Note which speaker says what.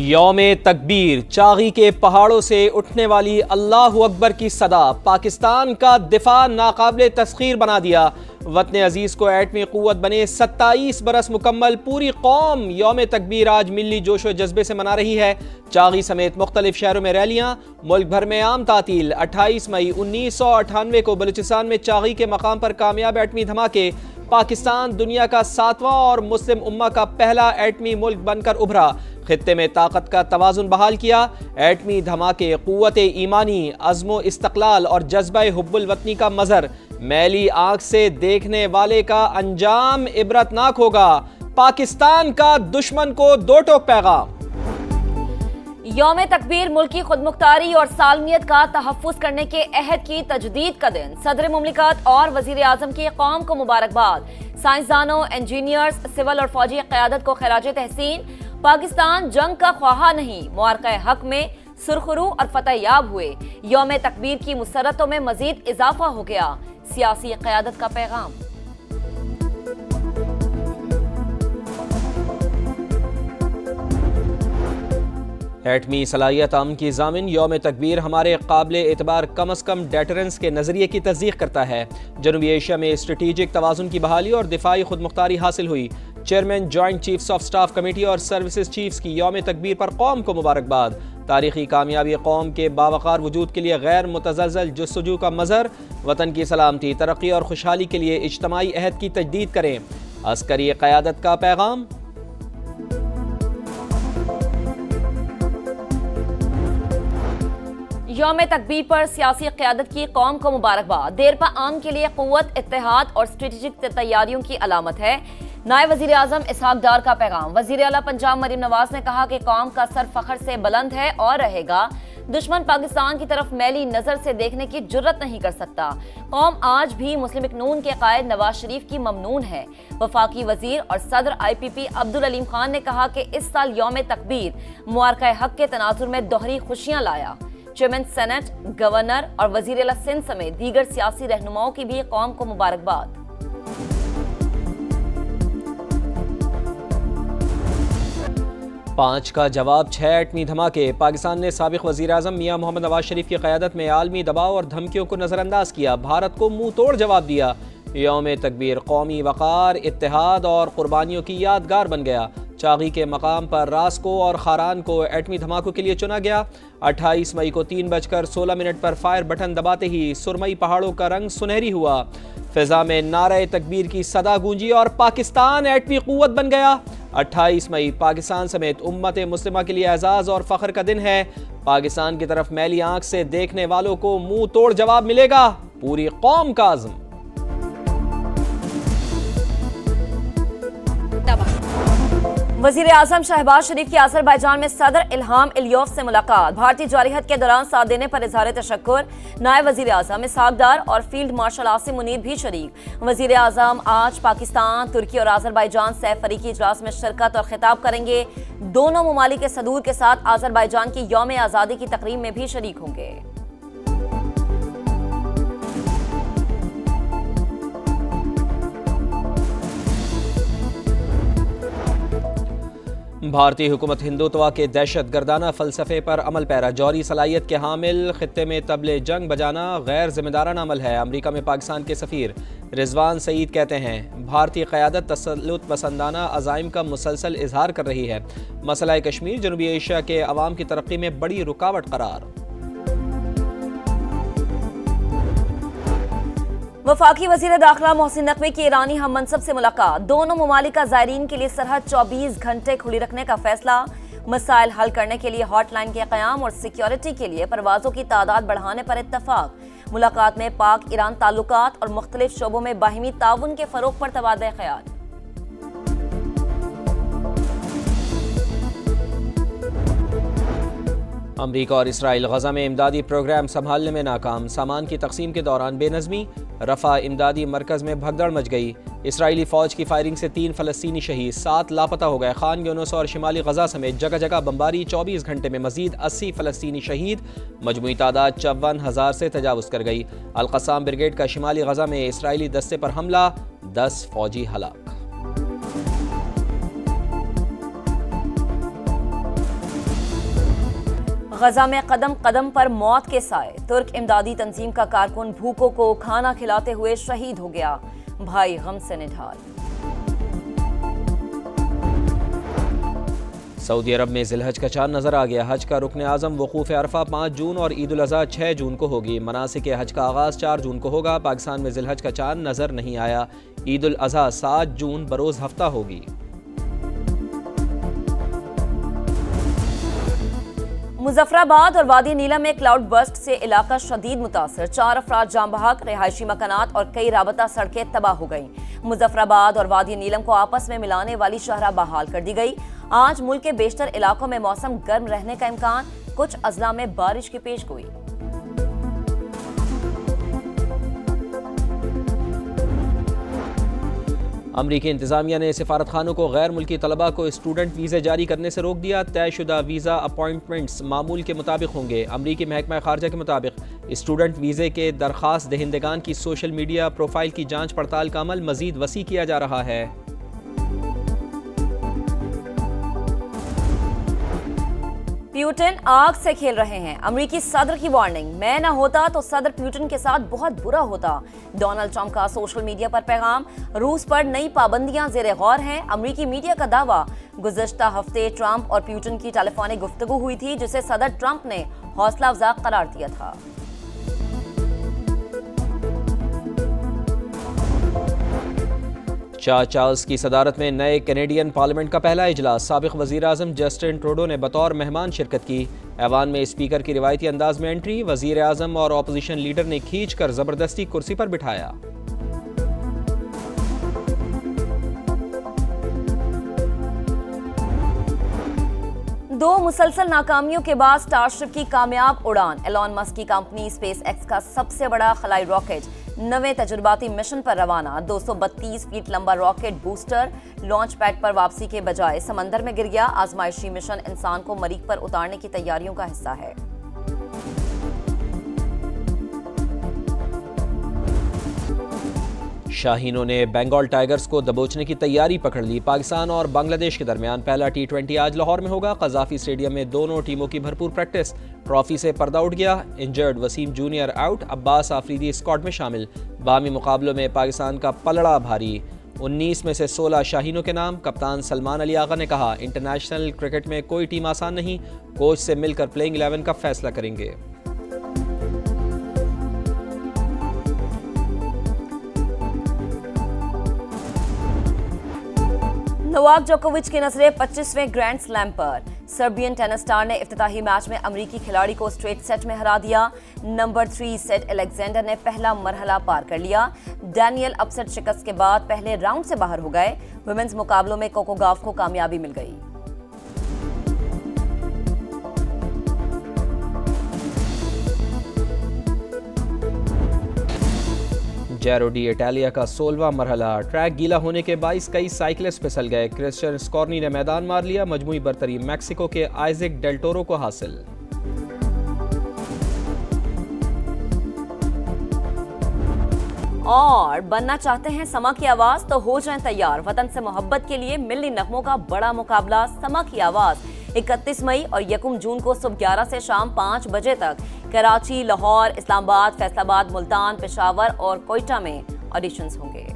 Speaker 1: यौमे तकबीर, चागी के पहाड़ों से उठने वाली अल्लाहु अकबर की सदा पाकिस्तान का दिफा नाकाबिले तस्खीर बना दिया। वतन अजीज़ को एटमी क़ुव्वत बने 27 बरस मुकम्मल, पूरी कौम यौम तकबीर आज मिली जोश व जज्बे से मना रही है। चागी समेत मुख्तलिफ शहरों में रैलियाँ, मुल्क भर में आम तातील। 28 मई 1998 को बलूचिस्तान में चागी के मकाम पर कामयाब एटमी धमाके। पाकिस्तान दुनिया का 7वां और मुस्लिम उम्मा का पहला एटमी मुल्क बनकर उभरा। खित्ते में ताकत का तवाज़ुन बहाल किया। एटमी धमाके क़ुव्वत ईमानी, अज़्म इस्तक़लाल और जज्बा हुब्बुल वतनी का मज़हर। मैली आंख से देखने वाले का अंजाम इबरतनाक होगा। पाकिस्तान का दुश्मन को दो टोक पैगाम।
Speaker 2: यौम तकबीर मुल्की खुदमुख्तारी और सालमियत का तहफ़्फ़ुज़ करने के अहद की तजदीद का दिन। सदर मुमलिकत और वज़ीर आज़म की कौम को मुबारकबाद। साइंसदानों, इंजीनियर्स, सिविल और फौजी क़यादत को खिराज तहसीन। पाकिस्तान जंग का ख्वाहा नहीं, मुआरक़े हक में सुरखरू और फतहयाब हुए। यौम तकबीर की मुसरतों में मजीद इजाफा हो गया। सियासी क़यादत का पैगाम।
Speaker 1: एटमी सलाहियत अमन की ज़ामिन यौम तकबीर हमारे काबिले एतबार कम अज़ कम डेटरेंस के नज़रिए की तस्दीक करता है। जनूबी एशिया में स्ट्रेटेजिक तवाज़ुन की बहाली और दिफाई खुदमुख्तारी हासिल हुई। Chairman joint chiefs of staff committee और सर्विसेज चीफ्स की यौम तकबीर पर कौम को मुबारकबाद। तारीखी कामयाबी कौम के बावकार वजूद के लिए गैर मुतज़लज़ल जुस्तजू का मज़हर। वतन की सलामती, तरक्की और खुशहाली के लिए इज्तमाई अहद की तजदीद करें। अस्करी क़यादत का पैगाम।
Speaker 2: यौम तकबीर पर सियासी क़यादत की कौम को मुबारकबाद। देरपा आम के लिए क़ुव्वत, इत्तेहाद और स्ट्रेटेजिक तैयारियों की अलामत है। नायब वज़ीर आज़म इसहाक डार का पैगाम। वज़ीर आला पंजाब मरीम नवाज ने कहा कि कौम का सर फख्र से बुलंद है और रहेगा। दुश्मन पाकिस्तान की तरफ मैली नजर से देखने की जुर्रत नहीं कर सकता। कौम आज भी मुस्लिम लीग नून के कायद नवाज शरीफ की ममनून है। वफाकी वजीर और सदर IPP अब्दुल अलीम खान ने कहा कि इस साल यौम तकबीर मुआरक़े हक के तनाजुर में दोहरी खुशियां लाया। चेयरमैन सेनेट, गवर्नर और वजीर आला सिंध समेत दीगर सियासी रहनुमाओं की भी कौम को मुबारकबाद।
Speaker 1: पाँच का जवाब 6 एटमी धमाके। पाकिस्तान ने साबिक़ वज़ीर आज़म मियां मोहम्मद नवाज शरीफ की क़यादत में आलमी दबाव और धमकियों को नज़रअंदाज किया। भारत को मुंह तोड़ जवाब दिया। यौम तकबीर कौमी वक़ार, इत्तेहाद और क़ुरबानियों की यादगार बन गया। चागी के मकाम पर रास्को और खारान को एटमी धमाकों के लिए चुना गया। 28 मई को 3:16 पर फायर बटन दबाते ही सुरमई पहाड़ों का रंग सुनहरी हुआ। फिजा में नारे तकबीर की सदा गूंजी और पाकिस्तान एटमी क़ुव्वत बन गया। 28 मई पाकिस्तान समेत उम्मत मुस्लिमा के लिए एजाज़ और फ़ख्र का दिन है। पाकिस्तान की तरफ मैली आंख से देखने वालों को मुंह तोड़ जवाब मिलेगा। पूरी कौम का आज़म।
Speaker 2: वज़ीर आज़म शहबाज शरीफ की अज़रबैजान में सदर इल्हाम इलियोव से मुलाकात। भारतीय जारहियत के दौरान साथ देने पर इज़हार तशक्कुर। नायब वज़ीर आज़म इसहाक डार और फील्ड मार्शल आसिम मुनीर भी शरीक। वज़ीर आज़म आज पाकिस्तान, तुर्की और अज़रबैजान सैफ फ़रीकी इजलास में शिरकत और खिताब करेंगे। दोनों ममालिक के सदूर के साथ अज़रबैजान की यौम आज़ादी की तकरीब में भी शरीक होंगे।
Speaker 1: भारतीय हुकूमत हिंदुत्व के दहशत गर्दाना फ़लसफ़े पर अमल पैरा। जौहरी सलाहियत के हामिल खित्ते में तबले जंग बजाना गैर ज़िम्मेदाराना अमल है। अमरीका में पाकिस्तान के सफ़ीर रिजवान सईद कहते हैं भारतीय क़यादत तसल्लुत पसंदाना अज़ाइम का मुसलसल इजहार कर रही है। मसला कश्मीर जनूबी एशिया के अवाम की तरक्की में बड़ी रुकावट करार।
Speaker 2: वफाकी वज़ीर दाखिला मोहसिन नकवी की ईरानी हम मनसब से मुलाकात। दोनों ममालिक का ज़ायरीन के लिए सरहद 24 घंटे खुली रखने का फैसला। मसाइल हल करने के लिए हॉटलाइन के क़याम और सिक्योरिटी के लिए परवाज़ों की तादाद बढ़ाने पर इत्तफाक। मुलाकात में पाक ईरान ताल्लुकात और मुख्तलिफ शोबों में बाहिमी ताउन के फ़रोग़ पर तबादला ख़याल।
Speaker 1: अमरीका और इसराइल गज़ा में इमदादी प्रोग्राम संभालने में नाकाम। सामान की तकसीम के दौरान बेनज़मी। रफ़ा इमदादी मरकज़ में भगदड़ मच गई। इसराइली फ़ौज की फायरिंग से 3 फ़लस्तीनी शहीद, 7 लापता हो गए। खान यूनुस और शिमाली गज़ा समेत जगह जगह बमबारी। 24 घंटे में मज़ीद 80 फ़लस्तीनी शहीद। मजमूई तादाद 54,000 से तजावुज़ कर गई। अल-क़स्साम ब्रिगेड का शिमाली गज़ा में इसराइली दस्ते पर हमला, 10 फ़ौजी हलाक।
Speaker 2: गजा में कदम कदम पर मौत के साए, तुर्क इमदादी तंजीम का कारकुन भूखों को खाना खिलाते हुए शहीद हो गया। भाई गम से निढाल।
Speaker 1: सऊदी अरब में जिलहज का चांद नजर आ गया। हज का रुकन आज़म वकूफ़ अरफा 5 जून और ईद उल अज़हा 6 जून को होगी। मनासिक हज का आगाज़ 4 जून को होगा। पाकिस्तान में जिलहज का चांद नजर नहीं आया। ईद उल अज़हा 7 जून बरोज़ हफ्ता होगी।
Speaker 2: मुजफ्फराबाद और वादी नीलम में क्लाउड बर्स्ट से इलाका शदीद मुतासर, 4 अफराद जाम बहक, रिहायशी मकानात और कई राबता सड़कें तबाह हो गईं। मुजफ्फराबाद और वादी नीलम को आपस में मिलाने वाली शाहरा बहाल कर दी गई। आज मुल्क के बेशतर इलाकों में मौसम गर्म रहने का इम्कान, कुछ अजला में बारिश की पेशगोई।
Speaker 1: अमरीकी इंतजामिया ने सिफारत खानों को गैर मुल्की तलबा को स्टूडेंट वीज़े जारी करने से रोक दिया। तयशुदा वीज़ा अपॉइंटमेंट्स मामूल के मुताबिक होंगे। अमरीकी महकमा खारजा के मुताबिक स्टूडेंट वीज़े के दरख्वास्त दहिंदगान की सोशल मीडिया प्रोफाइल की जांच पड़ताल का अमल मजीद वसी किया जा रहा है।
Speaker 2: प्यूटिन आग से खेल रहे हैं, अमरीकी सदर की वार्निंग, मैं ना होता तो सदर प्यूटिन के साथ बहुत बुरा होता। डोनाल्ड ट्रंप का सोशल मीडिया पर पैगाम, रूस पर नई पाबंदियां ज़ेरे गौर हैं। अमरीकी मीडिया का दावा, गुज़श्ता हफ्ते ट्रंप और प्यूटिन की टेलीफोनिक गुफ्तगू हुई थी जिसे सदर ट्रंप ने हौसला अफजा करार दिया था।
Speaker 1: चार्ल्स की सदारत में नए कैनेडियन पार्लियामेंट का पहला इजलास, साबिक वज़ीर आज़म जस्टिन ट्रूडो ने बतौर मेहमान शिरकत की। ऐवान में स्पीकर की रिवायती अंदाज में एंट्री, वज़ीर आज़म और अपोजिशन लीडर ने खींच कर जबरदस्ती कुर्सी पर बिठाया।
Speaker 2: दो मुसलसल नाकामियों के बाद स्टारशिप की कामयाब उड़ान, एलॉन मस्क की कंपनी स्पेस एक्स का सबसे बड़ा खलाई रॉकेट नवे तजुर्बाती मिशन पर रवाना। 232 फीट लंबा रॉकेट बूस्टर लॉन्च पैड पर वापसी के बजाय समंदर में गिर गया। आजमाइशी मिशन इंसान को मरीख पर उतारने की तैयारियों का हिस्सा है।
Speaker 1: शाहीनों ने बंगाल टाइगर्स को दबोचने की तैयारी पकड़ ली। पाकिस्तान और बांग्लादेश के दरमियान पहला T20 आज लाहौर में होगा। कज़ाफी स्टेडियम में दोनों टीमों की भरपूर प्रैक्टिस। ट्रॉफी से पर्दा उठ गया, injured Wasim junior out, Abbas Afridi squad में शामिल। बामी मुकाबलों में पाकिस्तान का पलड़ा भारी, 19 में से 16 शाहीनों के नाम। कप्तान सलमान अली आगा ने कहा, इंटरनेशनल क्रिकेट में कोई टीम आसान नहीं, कोच से मिलकर प्लेइंग 11 का फैसला करेंगे।
Speaker 2: नोवाक जोकोविच की नजरें 25वें ग्रैंड स्लैम पर। सर्बियन टेनिस स्टार ने इफ्तिताही मैच में अमरीकी खिलाड़ी को स्ट्रेट सेट में हरा दिया। नंबर 3 सेट अलेक्जेंडर ने पहला मरहला पार कर लिया। डैनियल अपसेट शिकस्त के बाद पहले राउंड से बाहर हो गए। वुमेन्स मुकाबलों में कोको गाफ को कामयाबी मिल गई।
Speaker 1: जैरो डी इटालिया का 16वां मरहला, ट्रैक गीला होने के बाइस कई साइकिलिस्ट फिसल गए। क्रिश्चियन स्कॉर्नी ने मैदान मार लिया। मजमूई बरतरी मैक्सिको के आइजैक डेल टोरो को हासिल।
Speaker 2: और बनना चाहते हैं समा की आवाज तो हो जाएं तैयार। वतन से मोहब्बत के लिए मिल्ली नगमों का बड़ा मुकाबला समा की आवाज 31 मई और 1 जून को सुबह 11 से शाम 5 बजे तक कराची, लाहौर, इस्लामाबाद, फैसलाबाद, मुल्तान, पेशावर और कोयटा में ऑडिशंस होंगे।